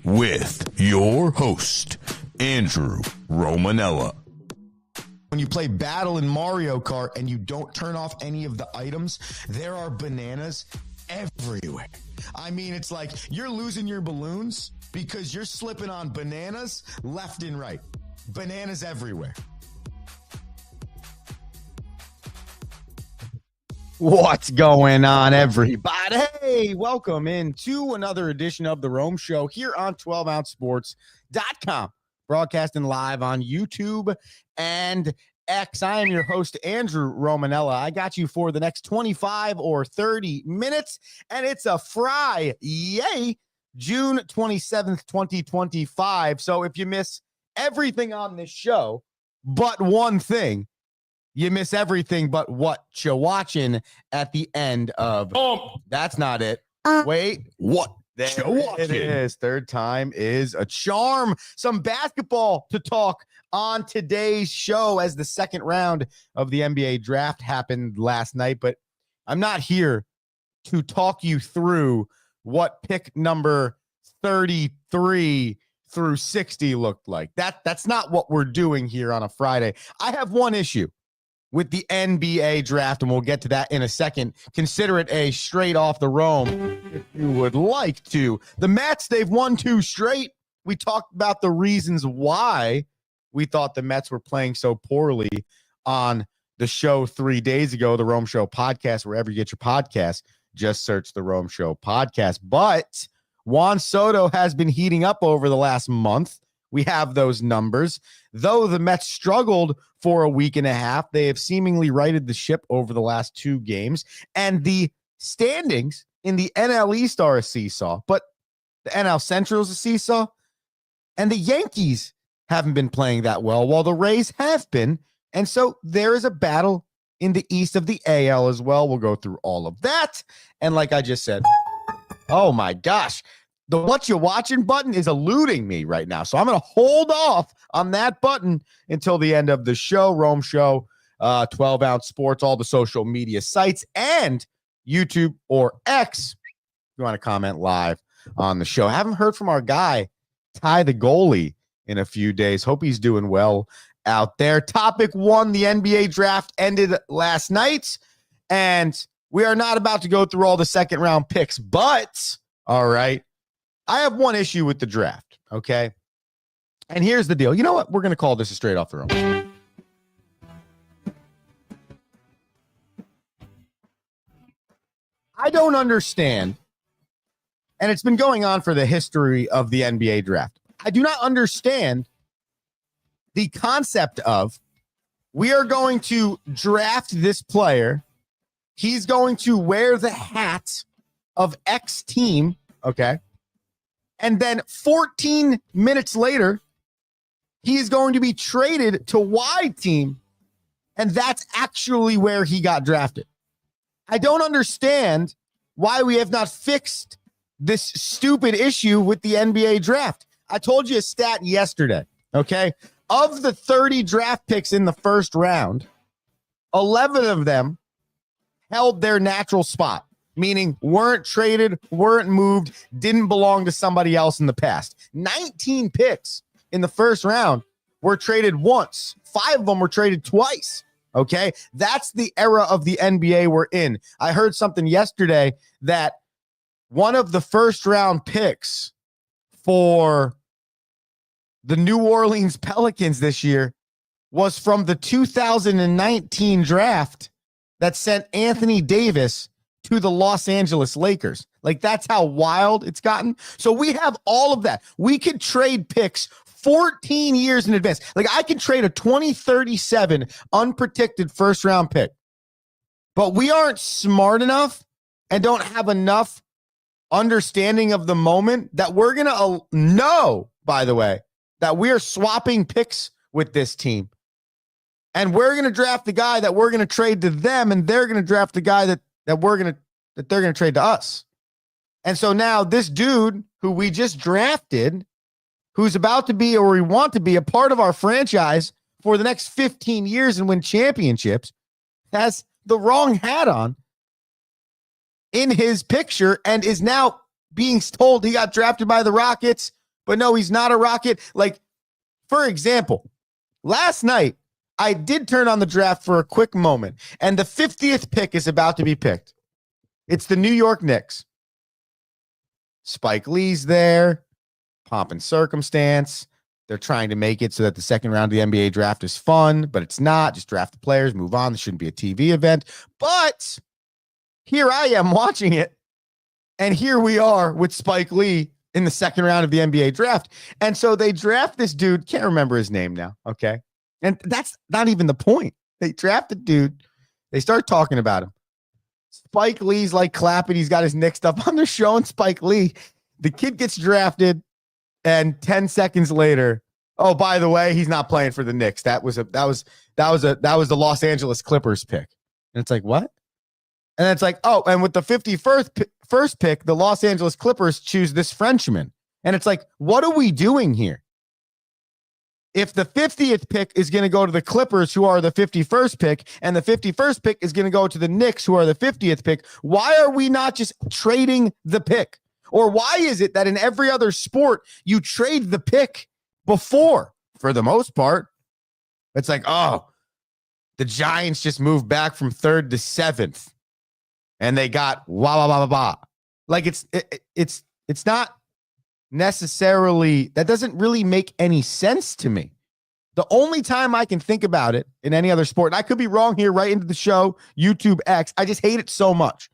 with your host, Andrew Romanella. When you play Battle in Mario Kart and you don't turn off any of the items, there are bananas everywhere. I mean, it's like you're losing your balloons because you're slipping on bananas left and right. Bananas everywhere. What's going on, everybody? Hey, welcome into another edition of The Rome Show here on 12ouncesports.com, broadcasting live on YouTube and X. I am your host, Andrew Romanella. I got you for the next 25 or 30 minutes, and it's a Friday, June 27th, 2025. So if you miss everything on this show but one thing, you miss everything but what you're watching at the end of. That's not it. Wait, What there you watching? it is. Third time is a charm. Some basketball to talk on today's show as the second round of the NBA draft happened last night. But I'm not here to talk you through what pick number 33 through 60 looked like. That's not what we're doing here on a Friday. I have one issue with the NBA draft, and we'll get to that in a second. Consider it a straight off the Rome if you would like to. The Mets, they've won 2 straight. We talked about the reasons why we thought the Mets were playing so poorly on the show 3 days ago, the Rome Show podcast. Wherever you get your podcast, just search the Rome Show podcast. But Juan Soto has been heating up over the last month. We have those numbers. Though the Mets struggled for a week and a half, they have seemingly righted the ship over the last 2 games. And the standings in the NL East are a seesaw, but the NL Central is a seesaw. And the Yankees haven't been playing that well, while the Rays have been. And so there is a battle in the East of the AL as well. We'll go through all of that. And like I just said, oh my gosh, the what you watching button is eluding me right now. So I'm going to hold off on that button until the end of the show. Rome Show, 12 Ounce Sports, all the social media sites, and YouTube or X. If you want to comment live on the show. I haven't heard from our guy, Ty the goalie, in a few days. Hope he's doing well out there. Topic 1, the NBA draft ended last night, and we are not about to go through all the second round picks, but all right. I have one issue with the draft, okay? And here's the deal. You know what? We're going to call this a straight off the Rome. I don't understand, and it's been going on for the history of the NBA draft. I do not understand the concept of we are going to draft this player. He's going to wear the hat of X team, okay? And then 14 minutes later, he is going to be traded to Y team. And that's actually where he got drafted. I don't understand why we have not fixed this stupid issue with the NBA draft. I told you a stat yesterday, okay? Of the 30 draft picks in the first round, 11 of them held their natural spot, meaning weren't traded, weren't moved, didn't belong to somebody else in the past. 19 picks in the first round were traded once. 5 of them were traded twice, okay? That's the era of the NBA we're in. I heard something yesterday that one of the first-round picks for the New Orleans Pelicans this year was from the 2019 draft that sent Anthony Davis to the Los Angeles Lakers. Like, that's how wild it's gotten. So we have all of that. We could trade picks 14 years in advance. Like, I can trade a 2037 unprotected first round pick, but we aren't smart enough and don't have enough understanding of the moment that we're going to know, by the way, that we're swapping picks with this team. And we're going to draft the guy that we're going to trade to them, and they're going to draft the guy that they're going to trade to us. And so now this dude who we just drafted, who's about to be, or we want to be, a part of our franchise for the next 15 years and win championships, has the wrong hat on in his picture and is now being told he got drafted by the Rockets, but no, he's not a Rocket. Like, for example, last night, I did turn on the draft for a quick moment, and the 50th pick is about to be picked. It's the New York Knicks. Spike Lee's there, pomp and circumstance. They're trying to make it so that the second round of the NBA draft is fun, but it's not. Just draft the players, move on. This shouldn't be a TV event. But here I am watching it, and here we are with Spike Lee in the second round of the NBA draft. And so they draft this dude, can't remember his name now, okay? And that's not even the point. They draft the dude. They start talking about him. Spike Lee's like clapping. He's got his Knicks stuff on. They're showing Spike Lee. The kid gets drafted, and 10 seconds later, oh, by the way, he's not playing for the Knicks. That was the Los Angeles Clippers pick. And it's like, what? And it's like, oh, and with the 51st pick, the Los Angeles Clippers choose this Frenchman. And it's like, what are we doing here? If the 50th pick is going to go to the Clippers, who are the 51st pick, and the 51st pick is going to go to the Knicks, who are the 50th pick, why are we not just trading the pick? Or why is it that in every other sport, you trade the pick before, for the most part? It's like, oh, the Giants just moved back from 3rd to 7th, and they got Like it's not necessarily, that doesn't really make any sense to me. The only time I can think about it in any other sport, and I could be wrong here, right into the show, YouTube X, I just hate it so much.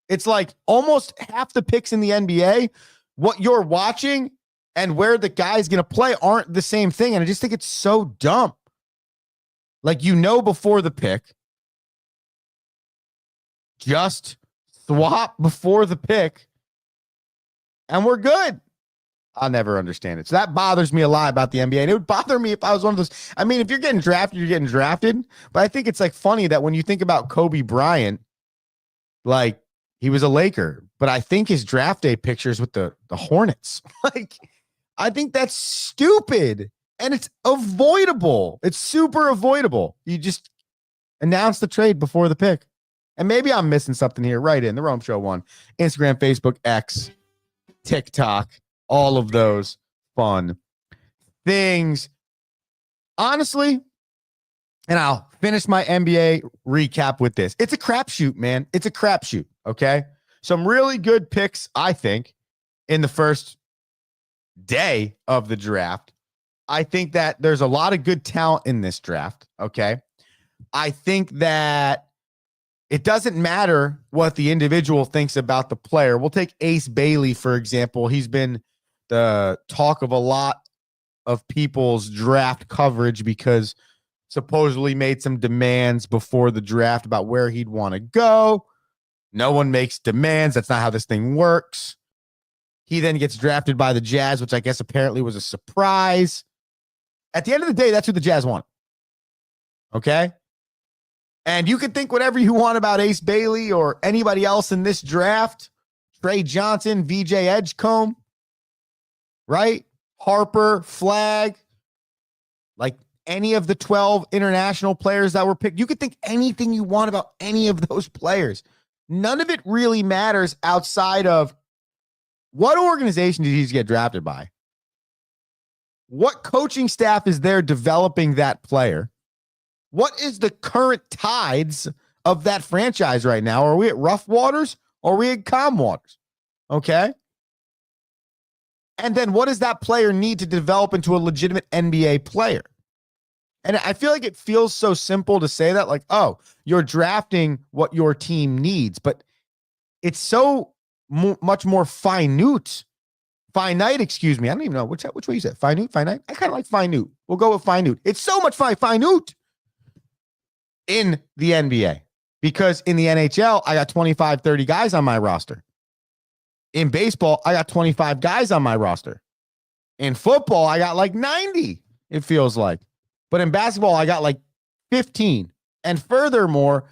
It's like almost half the picks in the NBA, what you're watching and where the guy's going to play aren't the same thing. And I just think it's so dumb. Like, before the pick, just swap before the pick, and we're good. I'll never understand it. So that bothers me a lot about the NBA. And it would bother me if I was one of those. I mean, if you're getting drafted, you're getting drafted. But I think it's like funny that when you think about Kobe Bryant, like, he was a Laker, but I think his draft day pictures with the Hornets. Like, I think that's stupid, and it's avoidable. It's super avoidable. You just announce the trade before the pick. And maybe I'm missing something here. Right in the Rome Show 1, Instagram, Facebook, X, TikTok, all of those fun things. Honestly, and I'll finish my NBA recap with this. It's a crapshoot, man. It's a crapshoot, okay? Some really good picks, I think, in the first day of the draft. I think that there's a lot of good talent in this draft, okay? I think that it doesn't matter what the individual thinks about the player. We'll take Ace Bailey, for example. He's been the talk of a lot of people's draft coverage because supposedly made some demands before the draft about where he'd want to go. No one makes demands. That's not how this thing works. He then gets drafted by the Jazz, which I guess apparently was a surprise. At the end of the day, that's who the Jazz want. Okay? And you can think whatever you want about Ace Bailey or anybody else in this draft. Trey Johnson, VJ Edgecombe, right? Harper, Flag, like any of the 12 international players that were picked. You could think anything you want about any of those players. None of it really matters outside of what organization did he get drafted by? What coaching staff is there developing that player? What is the current tides of that franchise right now? Are we at rough waters or are we at calm waters? Okay. And then what does that player need to develop into a legitimate NBA player? And I feel like it feels so simple to say that, like, oh, you're drafting what your team needs, but it's so much more finite, excuse me. I don't even know which way you said. Finite? I kind of like finite. We'll go with finite. It's so much finite in the NBA because in the NHL, I got 25, 30 guys on my roster. In baseball, I got 25 guys on my roster. In football, I got like 90, it feels like. But in basketball, I got like 15. And furthermore,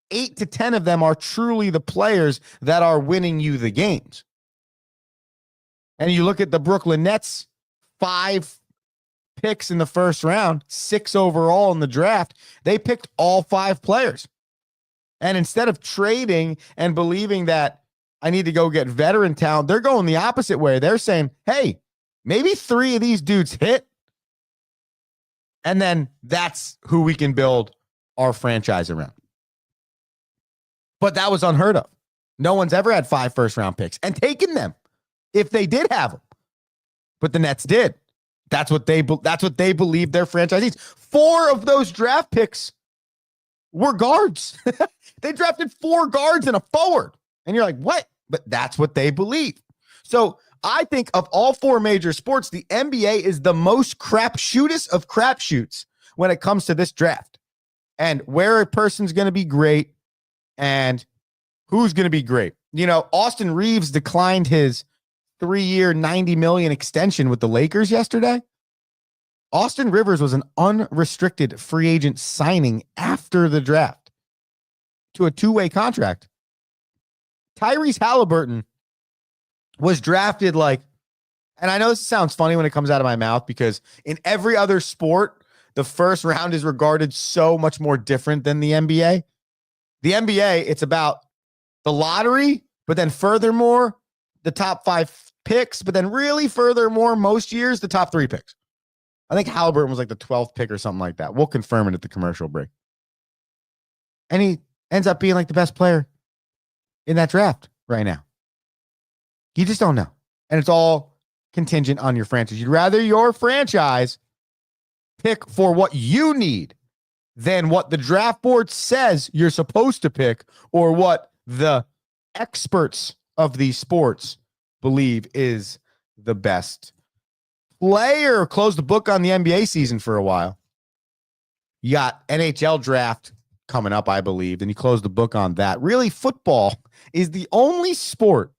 8 to 10 of them are truly the players that are winning you the games. And you look at the Brooklyn Nets, 5 picks in the first round, 6 overall in the draft. They picked all 5 players. And instead of trading and believing that I need to go get veteran talent, they're going the opposite way. They're saying, hey, Maybe 3 of these dudes hit. And then that's who we can build our franchise around. But that was unheard of. No one's ever had 5 first-round picks and taken them if they did have them. But the Nets did. That's what they believe their franchise needs. 4 of those draft picks were guards. They drafted 4 guards and a forward. And you're like, what? But that's what they believe. So I think of all 4 major sports, the NBA is the most crapshootest of crapshoots when it comes to this draft and where a person's going to be great and who's going to be great. You know, Austin Reeves declined his 3-year, $90 million extension with the Lakers yesterday. Austin Rivers was an unrestricted free agent signing after the draft to a 2-way contract. Tyrese Halliburton was drafted like, and I know this sounds funny when it comes out of my mouth because in every other sport, the first round is regarded so much more different than the NBA. The NBA, it's about the lottery, but then furthermore, the top 5 picks, but then really furthermore, most years, the top 3 picks. I think Halliburton was like the 12th pick or something like that. We'll confirm it at the commercial break. And he ends up being like the best player in that draft right now. You just don't know. And it's all contingent on your franchise. You'd rather your franchise pick for what you need than what the draft board says you're supposed to pick or what the experts of these sports believe is the best player. Close the book on the NBA season for a while. You got NHL draft coming up, I believe. Then you close the book on that. Really, football is the only sport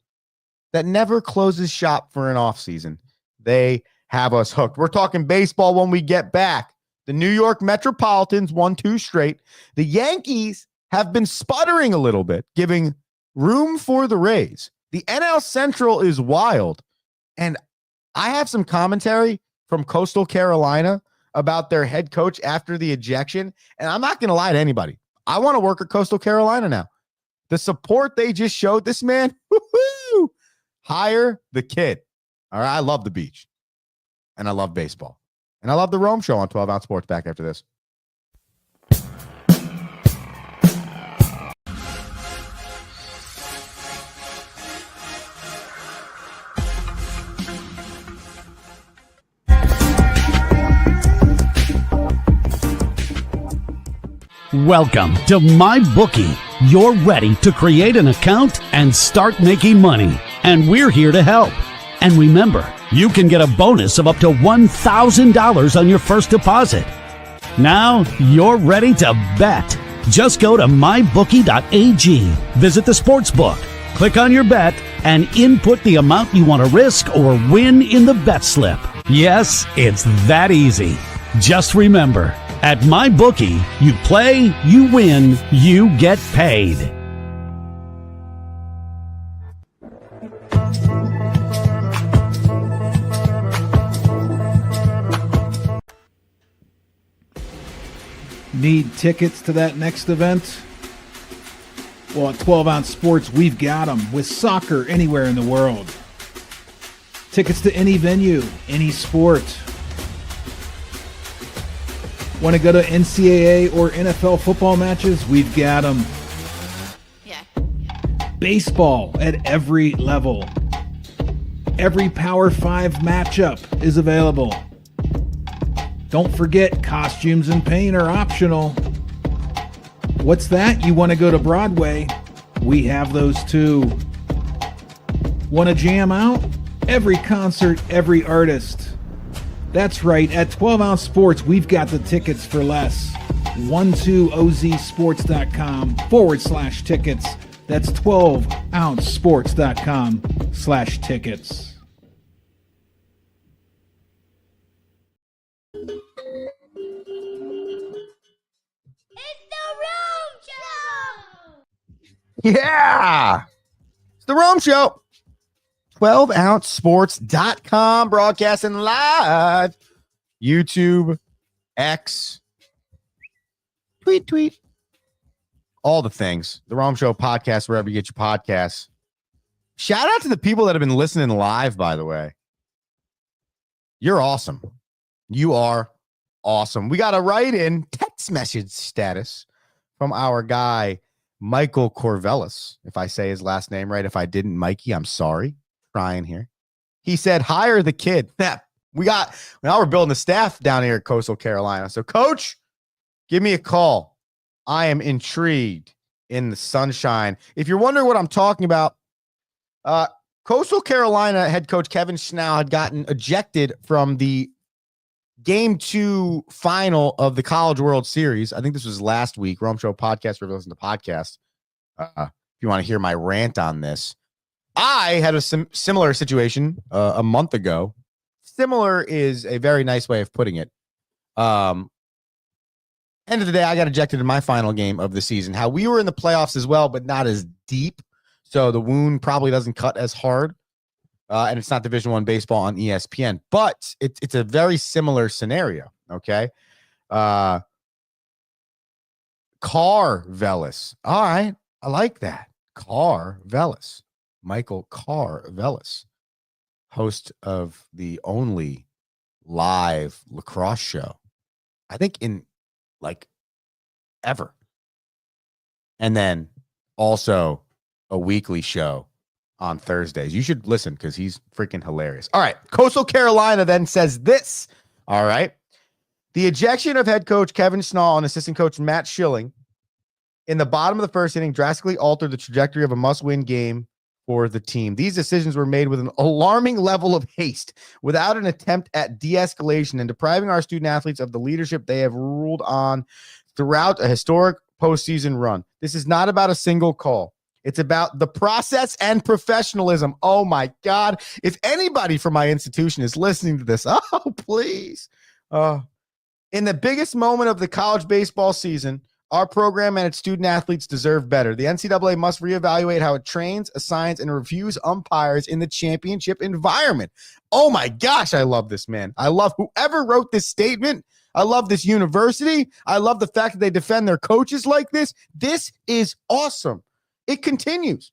that never closes shop for an offseason. They have us hooked. We're talking baseball when we get back. The New York Metropolitans won 2 straight. The Yankees have been sputtering a little bit, giving room for the Rays. The NL Central is wild. And I have some commentary from Coastal Carolina about their head coach after the ejection. And I'm not going to lie to anybody. I want to work at Coastal Carolina now. The support they just showed this man, woo-hoo, hire the kid. All right. I love the beach and I love baseball and I love the Rome Show on 12 Ounce Sports. Back after this. Welcome to MyBookie. You're ready to create an account and start making money. And we're here to help. And remember, you can get a bonus of up to $1,000 on your first deposit. Now you're ready to bet. Just go to mybookie.ag, visit the sportsbook, click on your bet, and input the amount you want to risk or win in the bet slip. Yes, it's that easy. Just remember, at MyBookie, you play, you win, you get paid. Need tickets to that next event? Well, at 12 Ounce Sports, we've got them with soccer anywhere in the world. Tickets to any venue, any sport. Want to go to NCAA or NFL football matches? We've got them. Yeah. Baseball at every level. Every Power 5 matchup is available. Don't forget, costumes and paint are optional. What's that? You want to go to Broadway? We have those too. Want to jam out? Every concert, every artist. That's right, at 12 Ounce Sports, we've got the tickets for less. 12ozsports.com/tickets. That's 12ouncesports.com/tickets. Yeah. It's the Rome Show. 12ouncesports.com, broadcasting live. YouTube, X, tweet. All the things. The Rome Show podcast, wherever you get your podcasts. Shout out to the people that have been listening live, by the way. You're awesome. You are awesome. We got a write-in text message status from our guy, Michael Corvellis. If I say his last name right, if I didn't, Mikey, I'm sorry. Trying here. He said, hire the kid. Now we're building a staff down here at Coastal Carolina. So, Coach, give me a call. I am intrigued in the sunshine. If you're wondering what I'm talking about, Coastal Carolina head coach Kevin Schnau had gotten ejected from the Game 2 final of the College World Series. I think this was last week. Rome Show podcast, or listen to podcast. If you want to hear my rant on this, I had a similar situation a month ago. Similar is a very nice way of putting it. End of the day, I got ejected in my final game of the season. How we were in the playoffs as well, but not as deep. So the wound probably doesn't cut as hard. And it's not Division I baseball on ESPN, but it's a very similar scenario. Okay. Carvellis. All right. I like that. Carvellis. Michael Carvellis, host of the only live lacrosse show, I think, in like ever. And then also a weekly show on Thursdays. You should listen because he's freaking hilarious. All right. Coastal Carolina then says this. All right. The ejection of head coach Kevin Schnau and assistant coach Matt Schilling in the bottom of the first inning drastically altered the trajectory of a must-win game for the team. These decisions were made with an alarming level of haste, without an attempt at de-escalation, and depriving our student athletes of the leadership they have ruled on throughout a historic postseason run. This is not about a single call. It's about the process and professionalism. Oh my God. If anybody from my institution is listening to this, oh, please. In the biggest moment of the college baseball season, our program and its student athletes deserve better. The NCAA must reevaluate how it trains, assigns, and reviews umpires in the championship environment. Oh my gosh, I love this, man. I love whoever wrote this statement. I love this university. I love the fact that they defend their coaches like this. This is awesome. It continues.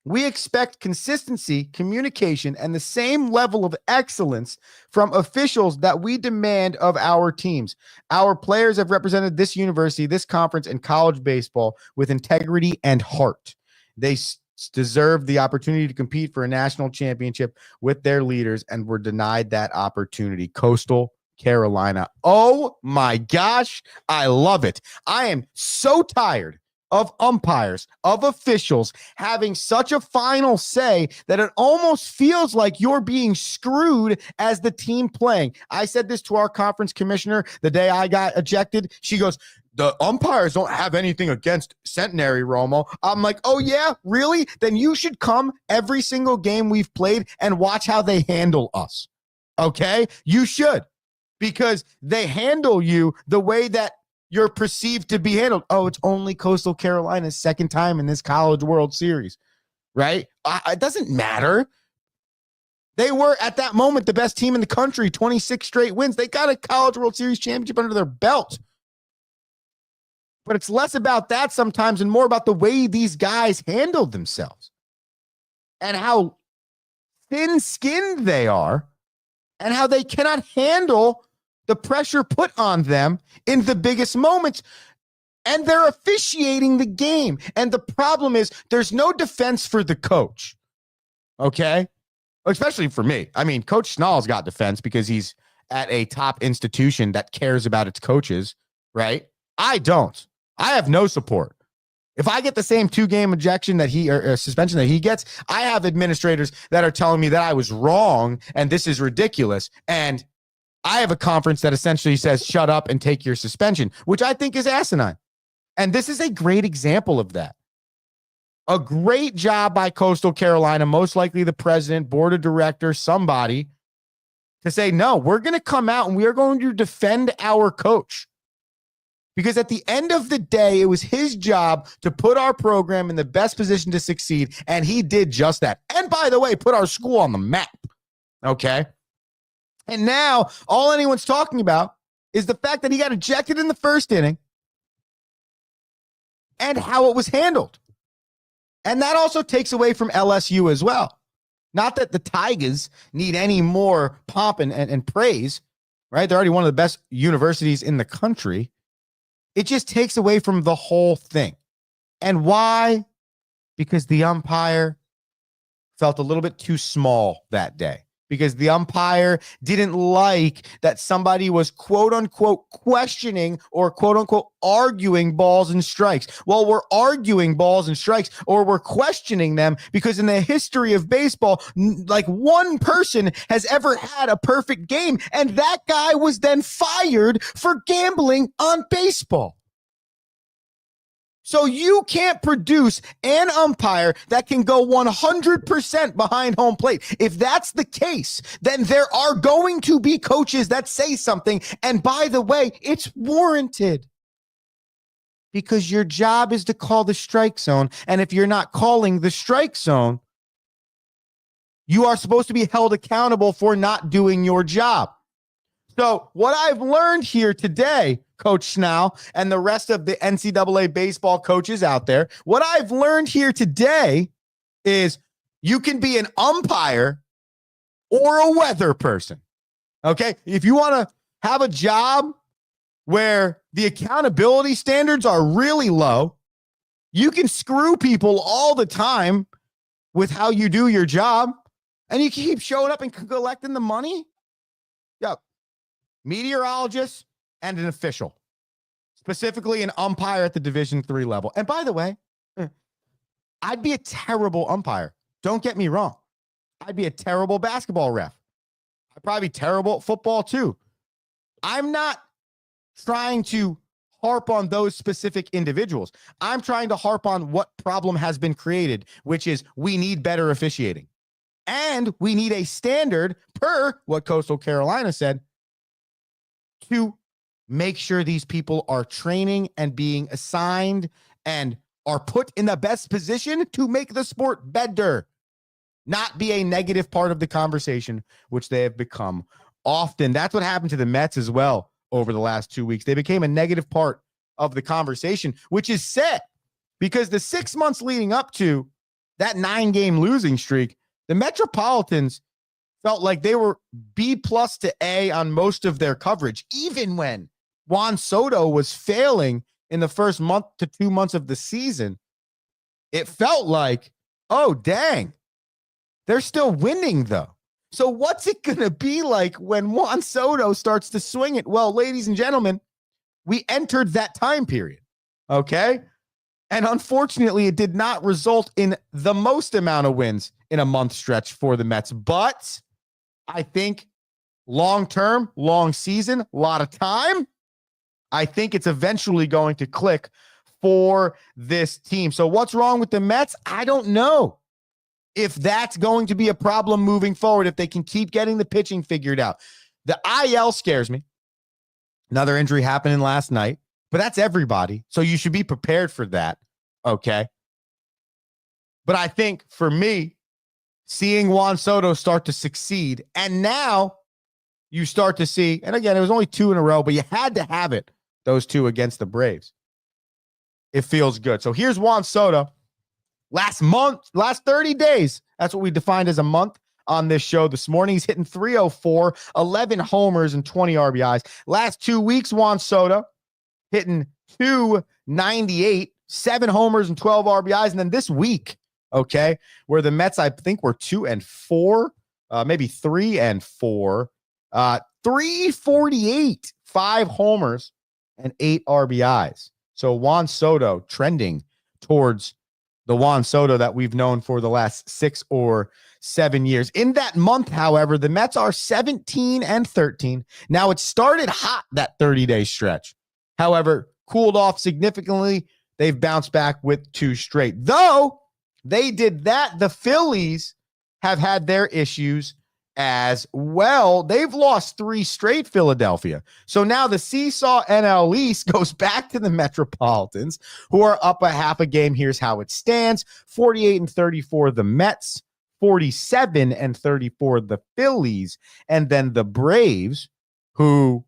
We expect consistency, communication, and the same level of excellence from officials that we demand of our teams. Our players have represented this university, this conference, and college baseball with integrity and heart. They deserve the opportunity to compete for a national championship with their leaders, and were denied that opportunity. Coastal Carolina. Oh my gosh, I love it. I am so tired of umpires, of officials having such a final say that it almost feels like you're being screwed as the team playing. I said this to our conference commissioner the day I got ejected. She goes, the umpires don't have anything against Centenary, Romo. I'm like, oh yeah, really? Then you should come every single game we've played and watch how they handle us. Okay? You should, because they handle you the way that you're perceived to be handled. Oh, it's only Coastal Carolina's second time in this College World Series, right? It doesn't matter. They were, at that moment, the best team in the country, 26 straight wins. They got a College World Series championship under their belt. But it's less about that sometimes and more about the way these guys handled themselves and how thin-skinned they are and how they cannot handle the pressure put on them in the biggest moments, and they're officiating the game. And the problem is there's no defense for the coach, okay? Especially for me. I mean, Coach Schnall's got defense because he's at a top institution that cares about its coaches, right? I don't. I have no support. If I get the same 2-game ejection that or suspension that he gets, I have administrators that are telling me that I was wrong and this is ridiculous. And I have a conference that essentially says, shut up and take your suspension, which I think is asinine. And this is a great example of that. A great job by Coastal Carolina, most likely the president, board of directors, somebody, to say, no, we're going to come out and we are going to defend our coach. Because at the end of the day, it was his job to put our program in the best position to succeed. And he did just that. And by the way, put our school on the map. Okay. And now all anyone's talking about is the fact that he got ejected in the first inning and how it was handled. And that also takes away from LSU as well. Not that the Tigers need any more pomp and praise, right? They're already one of the best universities in the country. It just takes away from the whole thing. And why? Because the umpire felt a little bit too small that day. Because the umpire didn't like that somebody was quote unquote questioning or quote unquote arguing balls and strikes. Well, we're arguing balls and strikes or we're questioning them because in the history of baseball, like one person has ever had a perfect game. And that guy was then fired for gambling on baseball. So you can't produce an umpire that can go 100% behind home plate. If that's the case, then there are going to be coaches that say something. And by the way, it's warranted because your job is to call the strike zone. And if you're not calling the strike zone, you are supposed to be held accountable for not doing your job. So what I've learned here today, Coach Schnau, and the rest of the NCAA baseball coaches out there, what I've learned here today is you can be an umpire or a weather person. Okay? If you want to have a job where the accountability standards are really low, you can screw people all the time with how you do your job, and you keep showing up and collecting the money. Yep. Meteorologist and an official, specifically an umpire at the Division III level. And by the way, I'd be a terrible umpire. Don't get me wrong. I'd be a terrible basketball ref. I'd probably be terrible at football too. I'm not trying to harp on those specific individuals. I'm trying to harp on what problem has been created, which is we need better officiating. And we need a standard per what Coastal Carolina said to make sure these people are training and being assigned and are put in the best position to make the sport better, not be a negative part of the conversation, which they have become often. That's what happened to the Mets as well over the last 2 weeks. They became a negative part of the conversation, which is sad because the 6 months leading up to that 9-game losing streak, the Metropolitans felt like they were B+ to A on most of their coverage, even when Juan Soto was failing in the first month to 2 months of the season. It felt like, oh, dang, they're still winning, though. So what's it going to be like when Juan Soto starts to swing it? Well, ladies and gentlemen, we entered that time period, okay? And unfortunately, it did not result in the most amount of wins in a month stretch for the Mets. But I think long-term, long season, a lot of time, I think it's eventually going to click for this team. So what's wrong with the Mets? I don't know if that's going to be a problem moving forward, if they can keep getting the pitching figured out. The IL scares me. Another injury happening last night, but that's everybody. So you should be prepared for that, okay? But I think for me, seeing Juan Soto start to succeed, and now you start to see, and again, it was only 2 in a row, but you had to have it, those 2 against the Braves. It feels good. So here's Juan Soto. Last 30 days, that's what we defined as a month on this show this morning. He's hitting .304, 11 homers and 20 RBIs. Last 2 weeks, Juan Soto hitting .298, 7 homers and 12 RBIs. And then this week, okay, where the Mets, I think, were 2-4, maybe 3-4, 348, 5 homers and 8 RBIs. So Juan Soto trending towards the Juan Soto that we've known for the last 6 or 7 years. In that month, however, the Mets are 17-13. Now, it started hot, that 30-day stretch. However, cooled off significantly. They've bounced back with 2 straight. Though they did that, the Phillies have had their issues as well. They've lost 3 straight, Philadelphia. So now the seesaw NL East goes back to the Metropolitans, who are up a half a game. Here's how it stands: 48-34 the Mets, 47-34 the Phillies, and then the Braves, who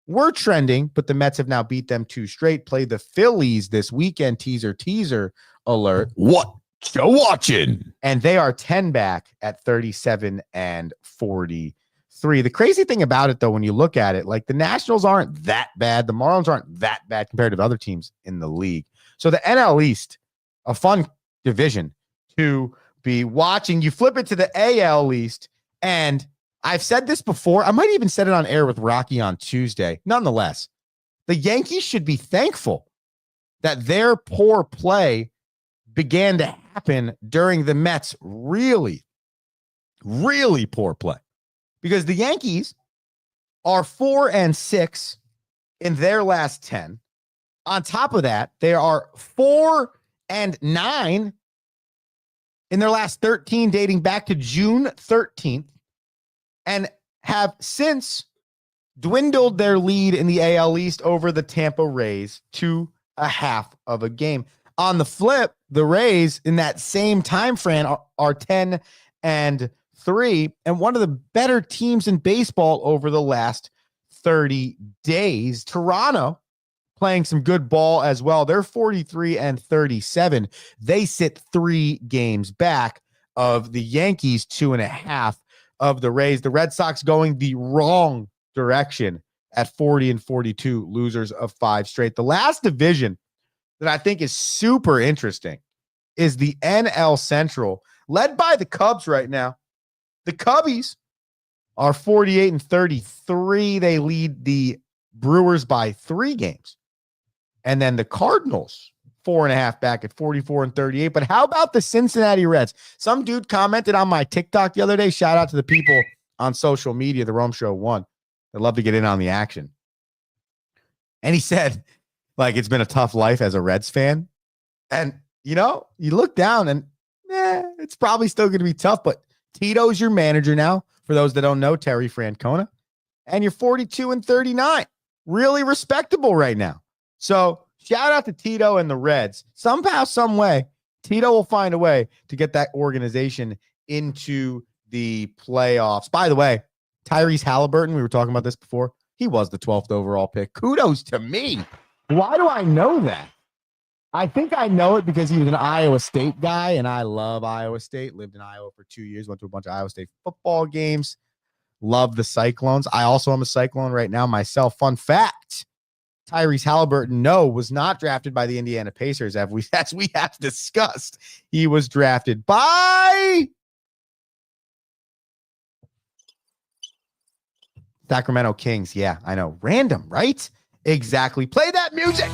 were trending, but the Mets have now beat them 2 straight, play the Phillies this weekend. Teaser alert. What you watching? And they are 10 back at 37 and 43. The crazy thing about it, though, when you look at it, like the Nationals aren't that bad. The Marlins aren't that bad compared to the other teams in the league. So the NL East, a fun division to be watching. You flip it to the AL East, and I've said this before. I might even said it on air with Rocky on Tuesday. Nonetheless, the Yankees should be thankful that their poor play began to happen during the Mets' really, really poor play. Because the Yankees are 4-6 in their last 10. On top of that, they are 4-9 in their last 13, dating back to June 13th, and have since dwindled their lead in the AL East over the Tampa Rays to a half of a game. On the flip, the Rays in that same time frame are 10-3, and one of the better teams in baseball over the last 30 days. Toronto playing some good ball as well. They're 43-37. They sit 3 games back of the Yankees, 2.5 of the Rays. The Red Sox going the wrong direction at 40-42, losers of 5 straight. The last division that I think is super interesting is the NL Central, led by the Cubs right now. The Cubbies are 48-33. They lead the Brewers by 3 games. And then the Cardinals, 4.5 back at 44-38. But how about the Cincinnati Reds? Some dude commented on my TikTok the other day. Shout out to the people on social media, the Rome Show 1. They'd love to get in on the action. And he said, like, it's been a tough life as a Reds fan. And, you know, you look down and it's probably still going to be tough. But Tito's your manager now. For those that don't know, Terry Francona. And you're 42-39. Really respectable right now. So shout out to Tito and the Reds. Somehow, some way, Tito will find a way to get that organization into the playoffs. By the way, Tyrese Halliburton, we were talking about this before. He was the 12th overall pick. Kudos to me. Why do I know that? I think I know it because he was an Iowa State guy, and I love Iowa State. Lived in Iowa for 2 years, went to a bunch of Iowa State football games. Love the Cyclones. I also am a Cyclone right now myself. Fun fact. Tyrese Halliburton, was not drafted by the Indiana Pacers, as we have discussed. He was drafted by Sacramento Kings. Yeah, I know. Random, right? Exactly. Play that music.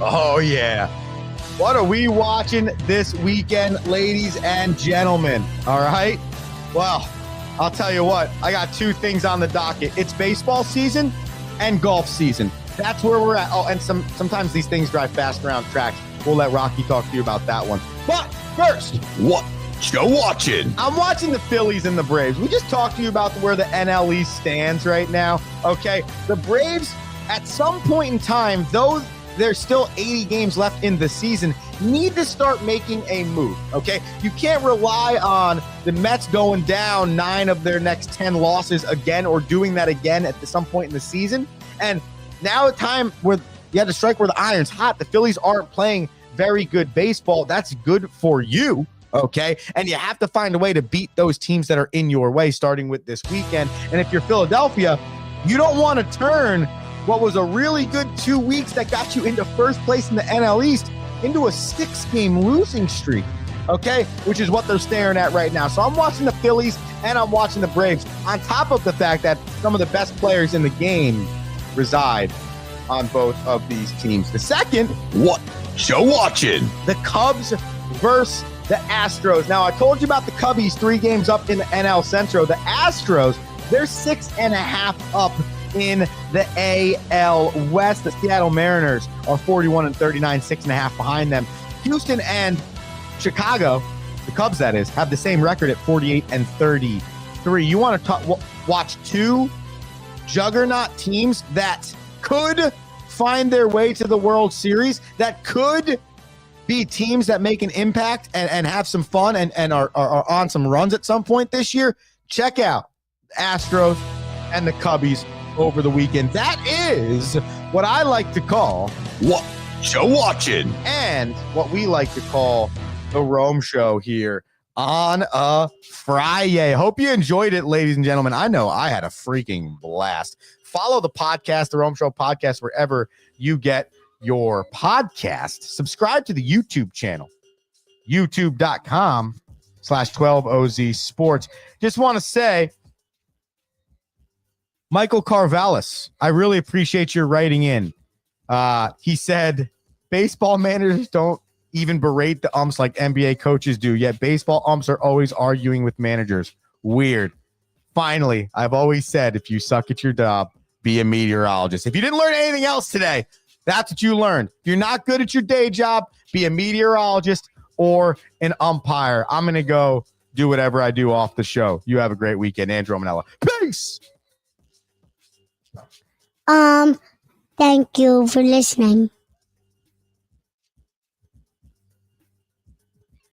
Oh, yeah. What are we watching this weekend, ladies and gentlemen? All right. Well, I'll tell you what, I got 2 things on the docket. It's baseball season and golf season. That's where we're at. Oh, and sometimes these things drive fast around tracks. We'll let Rocky talk to you about that one. But first, What you watching? I'm watching the Phillies and the Braves. We just talked to you about where the NL East stands right now. Okay, the Braves, at some point in time, though there's still 80 games left in the season, need to start making a move, okay? You can't rely on the Mets going down 9 of their next 10 losses again or doing that again at some point in the season. And now a time where you have to strike where the iron's hot. The Phillies aren't playing very good baseball. That's good for you, okay? And you have to find a way to beat those teams that are in your way, starting with this weekend. And if you're Philadelphia, you don't want to turn what was a really good 2 weeks that got you into first place in the NL East into a 6-game losing streak, okay? Which is what they're staring at right now. So I'm watching the Phillies and I'm watching the Braves, on top of the fact that some of the best players in the game reside on both of these teams. The second, What you watching? the Cubs versus the Astros. Now, I told you about the Cubbies 3 games up in the NL Central. The Astros, they're 6.5 up in the AL West. The Seattle Mariners are 41-39, 6.5 behind them. Houston and Chicago, the Cubs that is, have the same record at 48-33. You want to watch 2 juggernaut teams that could find their way to the World Series, that could be teams that make an impact and have some fun and are on some runs at some point this year. Check out Astros and the Cubbies over the weekend. That is what I like to call What? Show watching. and what we like to call the Rome Show here on a Friday. Hope you enjoyed it, ladies and gentlemen. I know I had a freaking blast. Follow the podcast, the Rome Show podcast, wherever you get your podcast. Subscribe to the YouTube channel, youtube.com/12OZ Sports. Just want to say, Michael Carvallis, I really appreciate your writing in. He said, baseball managers don't even berate the umps like NBA coaches do, yet baseball umps are always arguing with managers. Weird. Finally, I've always said, if you suck at your job, be a meteorologist. If you didn't learn anything else today, that's what you learned. If you're not good at your day job, be a meteorologist or an umpire. I'm going to go do whatever I do off the show. You have a great weekend. Andrew Manella. Peace. Thank you for listening.